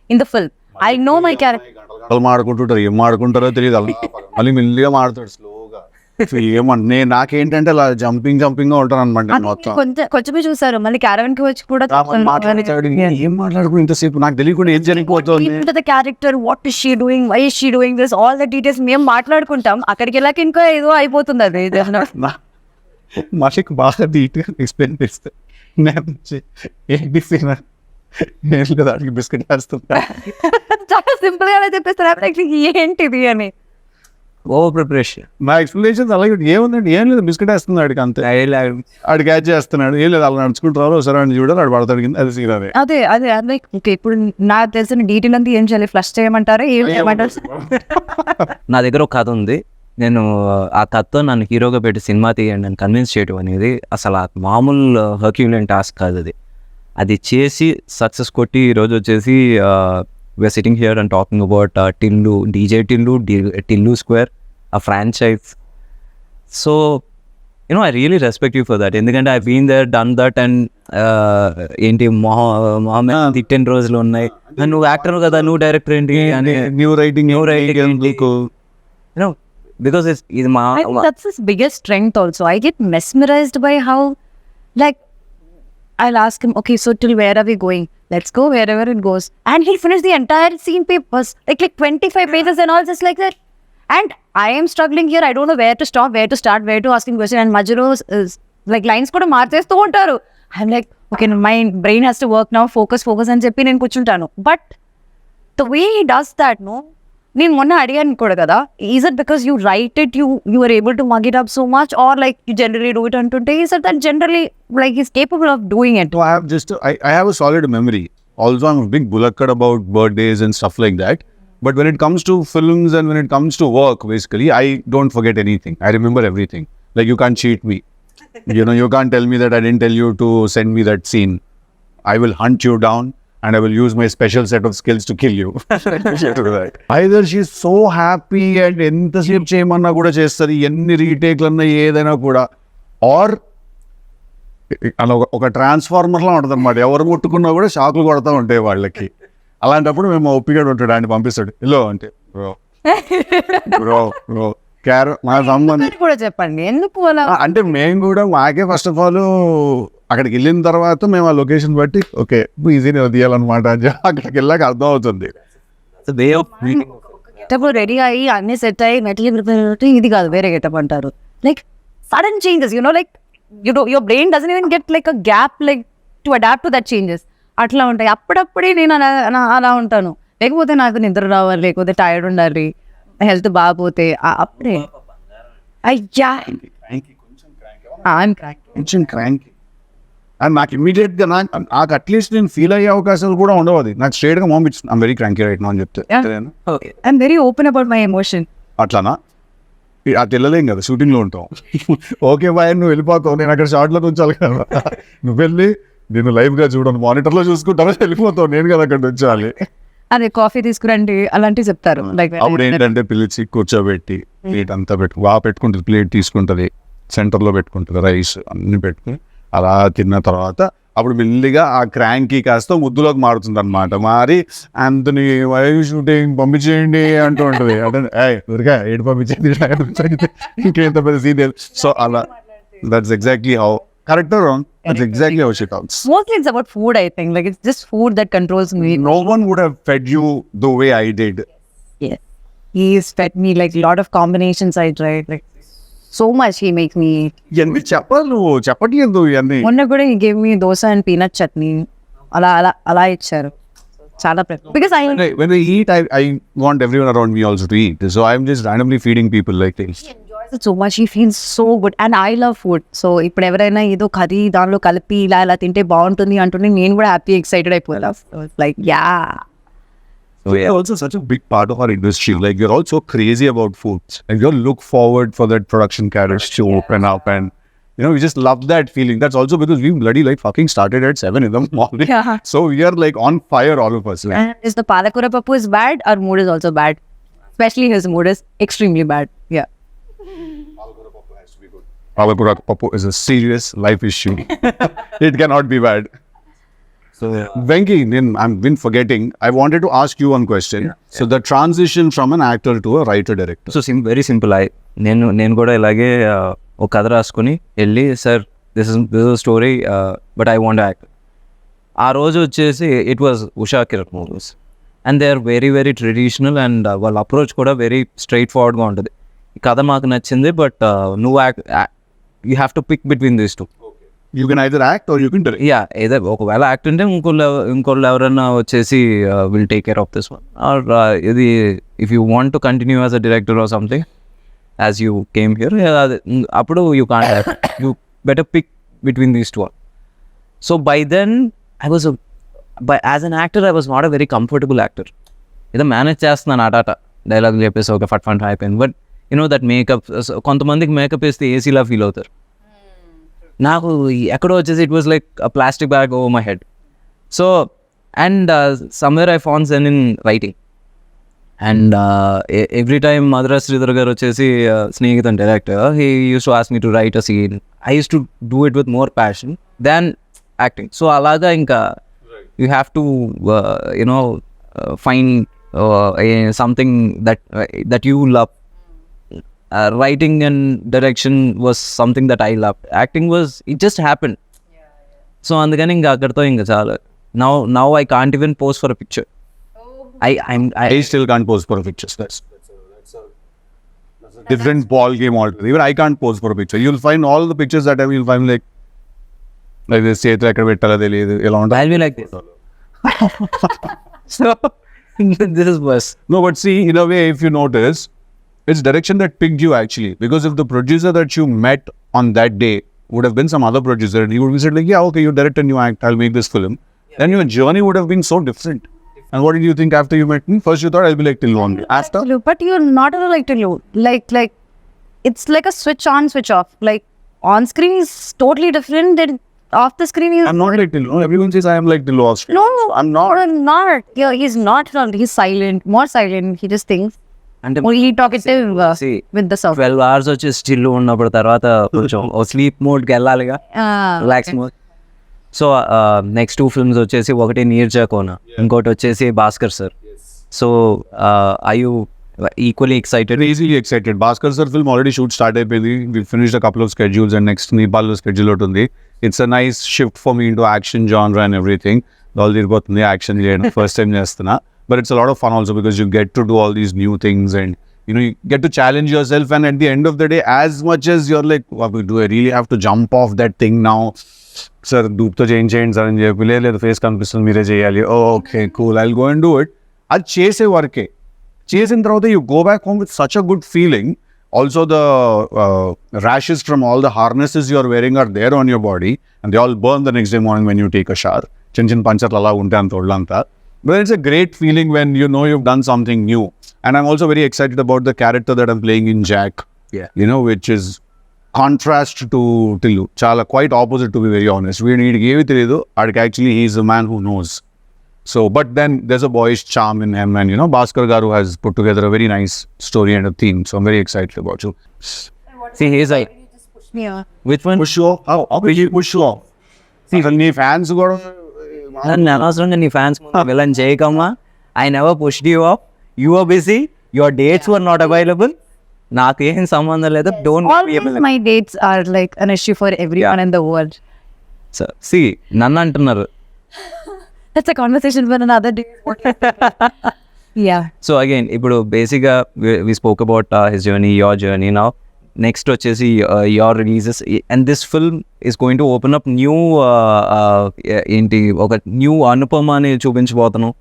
in the film. I know my character. వాళ్ళు మాడుకుంటుంటారు, ఏం మాడుకుంటారో తెలియదు. అలా మళ్ళీ మెల్లిగా మాడతాడు స్లోగా. ఏమంటే నాకేంటంటే అలా జంపింగ్ గా ఉంటాను అనమాట మొత్తం. కొంచెమే చూసారు, మళ్ళీ క్యారవన్ కి వచ్చి కూడా ఏం మాట్లాడుకుని ఇంతసేపు నాకు తెలియకుండా ఏం జరిగిపోతుంది. The character, what is she doing, why is she doing this, all the details మేము మాట్లాడుకుంటాం. అక్కడికి వెళ్ళాక ఇంకా ఏదో అయిపోతుంది అది. మాకు బాగా డీటెయిల్ ఎక్స్ప్లెయిన్ చేస్తే ఏంటి సీన్ ఏం దానికి బిస్కెట్ వేస్తుంటా. చాలా సింపుల్ గానే చెప్పేస్తారు ఏంటిది అని. Over preparation. నా ఎక్స్ప్లెనేషన్ అలాగే ఏముందండి, ఏం లేదు బిస్కెట్ వేస్తుంది ఆడికి అంతే. ఆడు క్యాచ్ చేస్తున్నాడు, ఏం లేదు అలా నడుచుకుంటారు, సరే అని చూడాలి ఆడు పడతాడు కింద. అది సీన్ అదే అదే అదే లైక్ ఓకే. ఇప్పుడు నాకు తెలిసిన డీటెయిల్ అంతా ఏం చేయాలి, ఫ్లష్ చేయమంటారా, ఏం చేయమంటారు? నా దగ్గర ఒక కథ ఉంది, నేను ఆ కథతో నన్ను హీరోగా పెట్టి సినిమా తీయండి అని కన్విన్స్ చేయడం అనేది అసలు మామూలు హర్క్యులియన్ టాస్క్ కాదు. అది చేసి సక్సెస్ కొట్టి ఈరోజు వచ్చేసి we're sitting here and talking about Tillu, DJ Tillu square, a franchise. So I really respect you for that, ఎందుకంటే I've been there, done that, and ఏంటి మొహమ్మద్ తిట్టిన రోజులు ఉన్నాయి. నువ్వు యాక్టర్ కదా, నువ్వు డైరెక్టర్ ఏంటి అని న్యూ రైటింగ్ because ఇది మా that's his biggest strength also. I get mesmerized by how like I'll ask him, okay, so till where are we going? Let's go wherever it goes, and he'll finish the entire scene papers like 25 pages and all just like that. And I am struggling here. I don't know where to stop, where to start, where to asking question. And Majuro is like lines kuda marchestu untaru. I'm like, okay, my brain has to work now. Focus అని చెప్పి నేను కూర్చుంటాను. But the way he does that, no, నేను మొన్న అడిగాను కూడా కదా, is it because you write it, you are able to mug it up so much, or like you generally do it antunte? Is it that generally like he's capable of doing it? So I have a solid memory. Also, I'm a big bulakkad about birthdays and stuff like that. But when it comes to films and when it comes to work, basically, I don't forget anything. I remember everything. Like, you can't cheat me. You can't tell me that I didn't tell you to send me that scene. I will hunt you down and I will use my special set of skills to kill you. Either she's so happy and ఎంతసేపు చేయమన్నా కూడా చేస్తుంది, ఎన్ని రీటేక్లన్నా ఏదైనా కూడా, are అలా ఒక ట్రాన్స్ఫార్మర్లా ఉంటుంది అనమాట. ఎవరు ముట్టుకున్నా కూడా షాకులు కొడతా ఉంటాయి వాళ్ళకి. అలాంటప్పుడు మేము ఒప్పిగాడు ఉంటాడు, ఆయన పంపిస్తాడు ఇల్లో అంటే బ్రో మా సంబంధం కూడా చెప్పండి ఎందుకు అలా అంటే మేము కూడా మాకే ఫస్ట్ ఆఫ్ ఆల్ అక్కడికి వెళ్ళిన తర్వాత మేము ఆ లొకేషన్ బట్టి ఓకే ఈజీనే తీయాలన్నమాట అని అక్కడికి వెళ్ళాక అర్థం అవుతుంది. రెడీ అయ్యి అన్ని సెట్ అయ్యి మెటల్ ప్రిపేర్ ఇది కాదు వేరే గెటప్ అంటారు. Like sudden changes like your brain doesn't even get like a gap like to adapt to that changes. అట్లా ఉంటాయి. అప్పుడప్పుడే నేను అలా ఉంటాను. లేకపోతే నాకు నిద్ర రావాలి, లేకపోతే టైర్డ్ ఉండాలి, హెల్త్ బాగపోతే అప్పుడే అయ్యా కొంచెం క్రాంకీ. అండ్ నాకు ఇమీడియట్గా నాకు అట్లీస్ట్ నేను ఫీల్ అయ్యే అవకాశాలు కూడా ఉండవు. అది నాకు స్ట్రేట్గా పంపించింది I'm very cranky right now అని చెప్తే I'm very open about my emotion. అట్లానా అది వెళ్ళలేం కదా, షూటింగ్లో ఉంటాం. ఓకే బాయ్ నువ్వు వెళ్ళిపోతావు, నేను అక్కడ షార్ట్లో ఉంచాలి కదా, నువ్వు వెళ్ళి నేను లైవ్గా చూడను, మానిటర్లో చూసుకుంటాను, వెళ్ళిపోతావు, నేను కదా అక్కడ ఉంచాలి. అదే కాఫీ తీసుకురండి అలాంటివి చెప్తారు. లైక్ అప్పుడు ఏంటంటే పిలిచి కూర్చోబెట్టి ప్లేట్ అంతా బాగా పెట్టుకుంటుంది, ప్లేట్ తీసుకుంటుంది, సెంటర్లో పెట్టుకుంటుంది, రైస్ అన్ని పెట్టుకుని అలా తిన్న తర్వాత అప్పుడు మెల్లిగా ఆ క్రాంకీ కాస్త ముద్దులోకి మారుతుంది అనమాట. మారి అంతని షూటింగ్ పంపించేయండి అంటూ ఉంటుంది. అంటే ఊరికా ఏడు పంపించేది ఇంకేంత పెద్ద సీరియల్. సో అలా that's exactly how correct or wrong? That's exactly how she talks. Mostly it's about food, I think. Like it's just food that controls me. No one would have fed you the way I did. Yes. He's fed me like a lot of combinations I tried. Like so much he makes me eat. ఇవన్నీ చెప్పాలి నువ్వు చెప్పట్లేదు ఇవన్నీ. మొన్న కూడా he gave me dosa and peanut chutney. అలా ఇచ్చారు. చాలా because When I eat, I want everyone around me also to eat. So I'm just randomly feeding people like things. so much. He feels so good and I love food. So ఇప్పుడు ఎవరైనా ఏదో curry దానిలో కలిపి ఇలా తింటే బాగుంటుంది అంటుంటే నేను కూడా హ్యాపీ ఎక్సైటెడ్ అయిపోతా. Like yeah. So yeah, also such a big part of our industry. Like you're also crazy about food. Like you look forward for that production carriage to open up, and you know we just love that feeling. That's also because we bloody like fucking started at 7 in the morning. Yeah. So we are like on fire, all of us. Like. And if the palakura pappu is bad, our mood is also bad. Especially his mood is extremely bad. Yeah. Palakura pappu is a serious life issue. It cannot be bad. So Venki, I've been forgetting. I wanted to ask you one question. So the transition from an actor to a writer director. So very simple. నేను కూడా ఇలాగే ఒక కథ రాసుకుని వెళ్ళి sir this is story but I want act. ఆ రోజు వచ్చేసి it was Usha Kiran movies and they are very very traditional and వాళ్ళ అప్రోచ్ కూడా వెరీ స్ట్రైట్ ఫార్వర్డ్గా ఉంటుంది. ఈ కథ మాకు నచ్చింది బట్ నువ్వు you have to pick between these two. You can either act or you can direct. Yeah ఏదో ఒకవేళ యాక్ట్ ఉంటే ఇంకోళ్ళు ఎవరైనా వచ్చేసి will take care of this one or ఇది if you want to continue as a director or something as you came here అప్పుడు you can't you better pick between these two. So by then I was as an actor I was not a very comfortable actor. ఏదో manage చేస్తున్నాను ఆటాట dialogue చెప్పేసి ఒక ఫట్ అయిపోయింది. But you know that makeup కొంతమందికి makeup వేస్తే ఏసీలా ఫీల్ అవుతారు. నాకు ఎక్కడో వచ్చేసి it was like plastic bag over my head. So and somewhere I found zen in writing and every time Madhura Sridhar garu వచ్చేసి స్నేహితం director he use to ask me to write a scene. I use to do it with more passion than acting. So అలాగా ఇంకా you have to you know find something that you love. Writing and direction was something that I loved. Acting was, it just happened. So అందుకని ఇంకా అక్కడితో ఇంకా చాలా. Now I can't even pose for a picture. I still can't pose for a picture. That's a different ball game altogether. Even I can't pose for a picture. You'll find all the pictures that I will find like this చేతులు ఎక్కడ పెట్టాలో తెలియదు ఎలా ఉంటుంది. I'll be like this. So this is worse. No, but see, in a way, if you notice, it's direction that picked you actually. Because if the producer that you met on that day would have been some other producer, and he would be said like, yeah, okay, you direct and you act, I'll make this film. Then your journey would have been so different. And what did you think after you met me? First you thought I'll be like Tillu only. After? But you're not like Tillu. Like it's like a switch on, switch off. Like on screen is totally different. Then off the screen is. I'm not like Tillu. Everyone says I am like Tillu off screen. No, I'm not. Not. Yeah, he's not. He's silent. More silent. He just thinks. అంటే He talkative with the sound. 12 hours వచ్చి still ఉన్నప్పుడు తర్వాత కొంచెం sleep మోడ్కి వెళ్ళాలిగా, relax mode. So next 2 films వచ్చేసి ఒకటి నీర్జా కోన, ఇంకోటి వచ్చేసి Bhaskar sir. So I you equally excited? Easily excited. Bhaskar sir film already shoot start అయిపోయింది. We finished a couple of schedules and next Nepal schedule ఒకటి ఉంది. It's a nice shift for me into action genre and everything. All తిరిగిపోతుంది action చేయడం first time చేస్తున్నా. But it's a lot of fun also because you get to do all these new things and you know you get to challenge yourself, and at the end of the day, as much as you're like, do I really have to jump off that thing now? Sir, doopto change అని చెప్పి లేదు face కనిపిస్తుంది మీరే చేయాలి. Okay, cool, I'll go and do it. అది చేసే వరకే. చేసిన తర్వాత you go back home with such a good feeling. Also the rashes from all the harnesses you're wearing are there on your body and they all burn the next day morning when you take a shower. చిన్న పంచర్లు అలా ఉంటాయి అంత ఒళ్ళంతా. But it's a great feeling when you know you've done something new. And I'm also very excited about the character that I'm playing in Jack. Yeah. You know, which is contrast to Tillu. Chala quite opposite, to be very honest. We need to తెలియదు. Actually, he's a man who knows. So, but then there's a boyish charm in him, and you know, Bhaskar Garu has put together a very nice story and a theme. So I'm very excited about you. See, he's like, Yeah. which one? Push you off? How will you push you off? See, నీ fans కూడా నన్ను అనవసరంగా నీ fans villain చేయకమ్మా. I never pushed you up. You are busy, your dates were not available. నాకు ఏం సంబంధం లేదు. Always my dates are like an issue for everyone in the world. నన్ను అంటున్నారు. That's a conversation for another day. Yeah so again ఇప్పుడు బేసిక్గా we spoke about his journey, your journey. Now next వచ్చేసి your releases, and this film is going to open up new ఏంటి ఒక new Anupama అని చూపించబోతున్నాం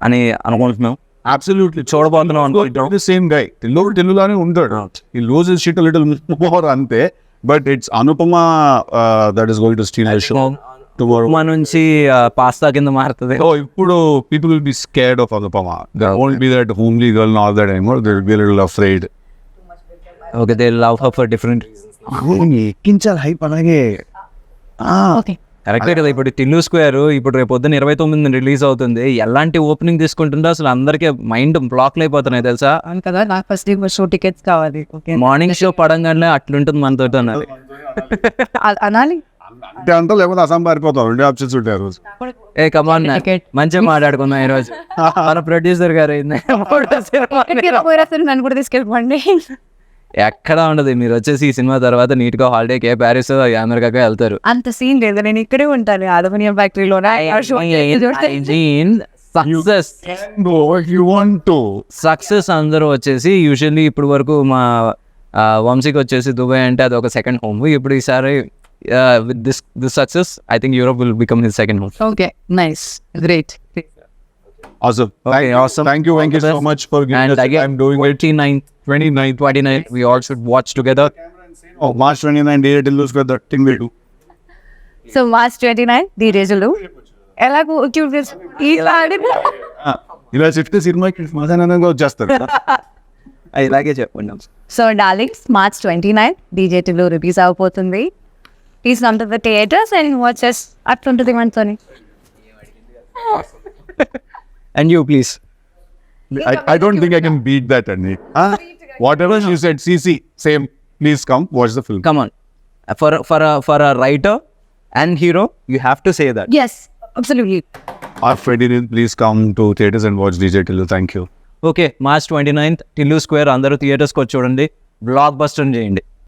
అని అనుకుంటున్నాం. అబ్సల్యూట్లీ చూడబోతున్నాం అనుకుంటున్నాం. సేమ్ గై తెలుగులానే ఉంటాడు. ఈ loose is shit little more అంతే, but it's Anupama that is going to steal the show tomorrow. Anupama నుంచి పాస్తా కింద మారుతుంది. So ఇప్పుడు people will be scared of Anupama. There won't be that homely girl and all that anymore. They will be a little afraid. Okay, they love her for different reasons. ఎక్కించాలి hype అలాగే. Okay కరెక్టే కదా. ఇప్పుడు Tillu square ఇప్పుడు రేపు పొద్దున్న 29 release అవుతుంది. ఎలాంటి ఓపెనింగ్ తీసుకుంటుందో అసలు అందరికీ మైండ్ బ్లాక్లు అయిపోతున్నాయి తెలుసా. అవును కదా, నాకు ఫస్ట్ షో టికెట్స్ కావాలి. ఓకే మార్నింగ్ షో పడంగానే అట్లుంటుంది మనతో అన్నది. అనాలి. అంటే అంతా లేకపోతే అసం పారిపోతాం. 2 ఆప్షన్స్ ఉంటాయి ఆ రోజు. ఏ కమాన్, మంచిగా మాట్లాడుకుందాం ఈ రోజు. మన ప్రొడ్యూసర్ గారు నన్ను కూడా తీసుకెళ్ళిపోండి. ఎక్కడ ఉండదు. మీరు వచ్చేసి ఈ సినిమా తర్వాత నీట్ గా హాలిడేకి ప్యారిస్ అమెరికాకి వెళ్తారు. అంత సీన్ లేదు, నేను ఇక్కడే ఉంటాను అల్యూమినియం ఫ్యాక్టరీలో. Success You want to. Success అందరూ వచ్చేసి యూజువల్లీ ఇప్పుడు వరకు మా వంశీకి వచ్చేసి దుబాయ్ అంటే అది ఒక సెకండ్ హోమ్. ఇప్పుడు ఈసారి with this success I think Europe will become his second home. Okay nice, great. Awesome. Okay, awesome. Thank you so much for giving And us the again, time doing it. 29 we all should watch together. Oh, March 29 day till lose that thing we do. So March 29 ది రోజులు ఎలాగో ఇలా చెప్తే సినిమాకి సమాధానంగా వచ్చేస్తారు. ఇలాగే చెప్పుకున్నాం. సో డార్లింగ్స్, మార్చ్ 29 డీజేటీలో రిలీజ్ అవబోతుంది. Please come to the theatres and watches. అట్లుంటుంది మనతోని. And you please. I don't think I can beat that, Annie. Whatever you said, CC, same. Please come watch the film. Come on. For a writer and hero, you have to say that. Yes, absolutely. Our Freddie, please come to theaters and watch DJ Tillu. Thank you. Okay, March 29th Tillu square అందరూ థియేటర్స్కి వచ్చి చూడండి. Block buster చేయండి.